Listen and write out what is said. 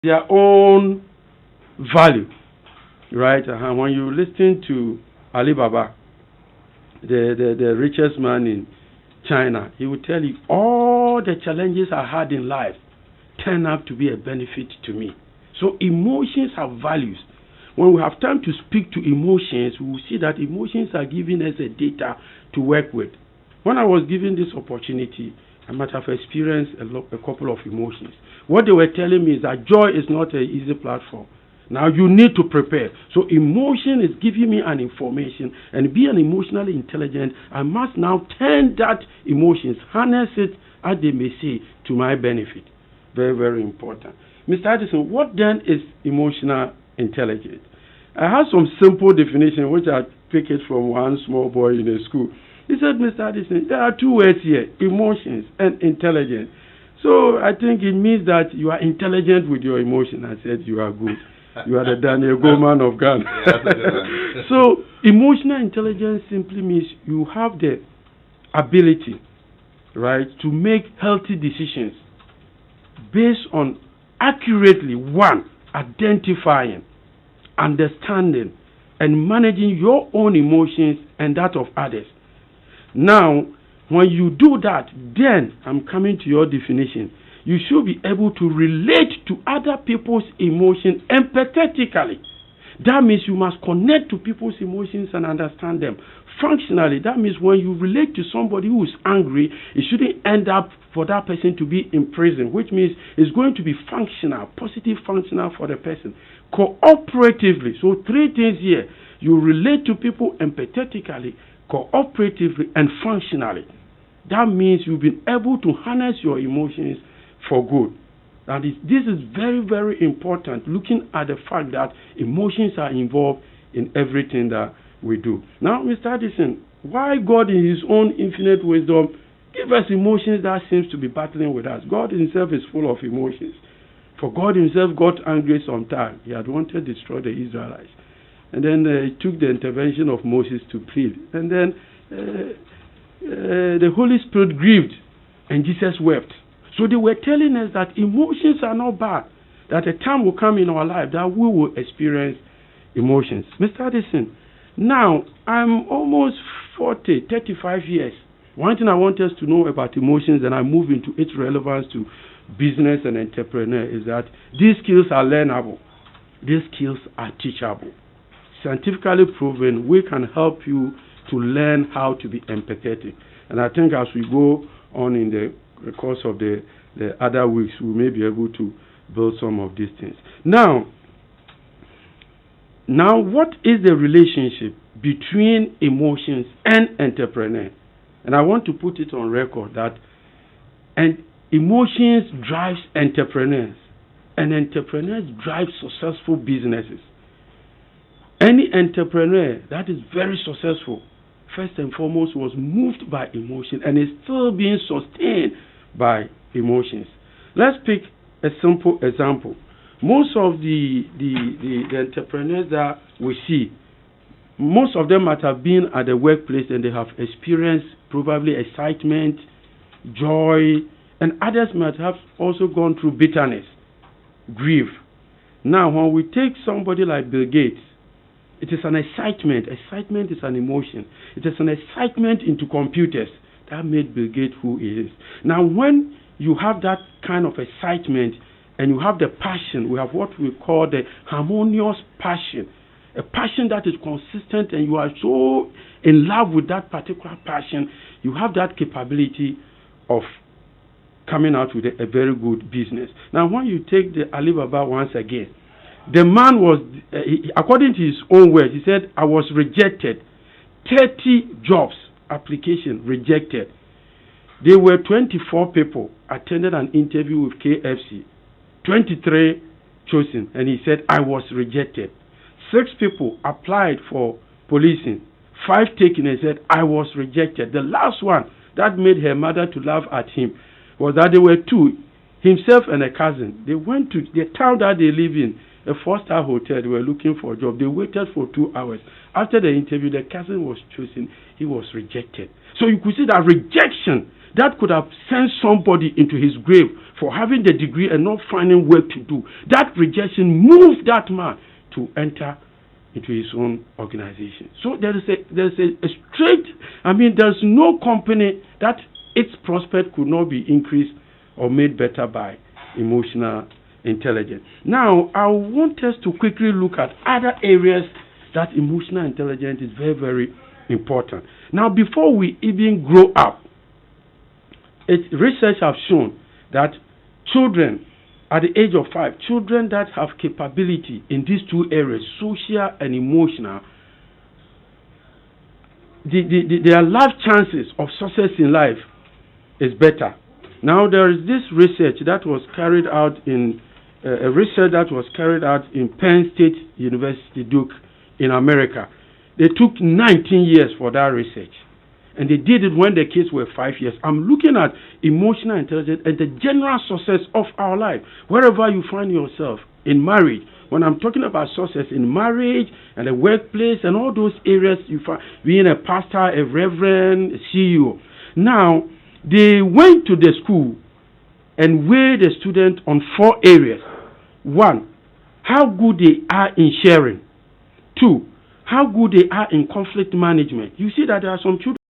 their own value, right? When you listen to Alibaba, the richest man in China, he will tell you all the challenges I had in life turn out to be a benefit to me. So emotions have values. When we have time to speak to emotions, we will see that emotions are giving us a data to work with. When I was given this opportunity, I might have experienced a couple of emotions. What they were telling me is that joy is not an easy platform. Now you need to prepare. So emotion is giving me an information, and being emotionally intelligent, I must now turn that emotions, harness it, as they may say, to my benefit. Very, very important. Mr. Addison, what then is emotional intelligence? I have some simple definition which I picked it from one small boy in a school. He said, Mr. Addison, there are two words here, emotions and intelligence. So I think it means that you are intelligent with your emotion. I said, you are good. You are the Daniel Goleman of Ghana. So emotional intelligence simply means you have the ability, right, to make healthy decisions based on accurately, one, identifying, understanding, and managing your own emotions and that of others. Now, when you do that, then I'm coming to your definition. You should be able to relate to other people's emotions empathetically. That means you must connect to people's emotions and understand them. Functionally, that means when you relate to somebody who is angry, it shouldn't end up for that person to be in prison, which means it's going to be functional, positive functional for the person. Cooperatively. So three things here. You relate to people empathetically, cooperatively, and functionally. That means you've been able to harness your emotions for good. And this is very, very important, looking at the fact that emotions are involved in everything that we do. Now, Mr. Addison, why God in his own infinite wisdom give us emotions that seems to be battling with us? God himself is full of emotions. For God himself got angry sometime. He had wanted to destroy the Israelites. And then he took the intervention of Moses to plead. And then the Holy Spirit grieved, and Jesus wept. So they were telling us that emotions are not bad, that a time will come in our life that we will experience emotions. Mr. Addison, now I'm almost 40, 35 years. One thing I want us to know about emotions, and I move into its relevance to business and entrepreneur, is that these skills are learnable. These skills are teachable. Scientifically proven, we can help you to learn how to be empathetic. And I think as we go on in the course of the other weeks, we may be able to build some of these things. Now, what is the relationship between emotions and entrepreneur? And I want to put it on record that emotions drives entrepreneurs, and entrepreneurs drive successful businesses. Any entrepreneur that is very successful, first and foremost, was moved by emotion and is still being sustained by emotions. Let's pick a simple example. Most of the entrepreneurs that we see, most of them might have been at the workplace and they have experienced probably excitement, joy, and others might have also gone through bitterness, grief. Now, when we take somebody like Bill Gates, it is an excitement. Excitement is an emotion. It is an excitement into computers that made Bill Gates who he is. Now, when you have that kind of excitement and you have the passion, we have what we call the harmonious passion, a passion that is consistent, and you are so in love with that particular passion, you have that capability of coming out with a very good business. Now, when you take the Alibaba once again, the man was, according to his own words, he said, I was rejected. 30 jobs, application, rejected. There were 24 people attended an interview with KFC. 23 chosen. And he said, I was rejected. 6 people applied for policing. 5 taken and said, I was rejected. The last one that made her mother to laugh at him was that there were 2, himself and a cousin. They went to the town that they live in, a 4-star hotel. They were looking for a job. They waited for 2 hours. After the interview, the cousin was chosen. He was rejected. So you could see that rejection, that could have sent somebody into his grave for having the degree and not finding work to do. That rejection moved that man to enter into his own organization. So there's a straight, there's no company that its prospect could not be increased or made better by emotional intelligence. Now, I want us to quickly look at other areas that emotional intelligence is very, very important. Now, before we even grow up, research have shown that children at the age of 5, children that have capability in these two areas, social and emotional, their life chances of success in life is better. Now, there is this research that was carried out in Penn State University, Duke, in America. They took 19 years for that research. And they did it when the kids were 5 years. I'm looking at emotional intelligence and the general success of our life. Wherever you find yourself in marriage, when I'm talking about success in marriage and the workplace and all those areas, you find being a pastor, a reverend, a CEO. Now, they went to the school and weighed the student on 4 areas. 1, how good they are in sharing. 2, how good they are in conflict management. You see that there are some children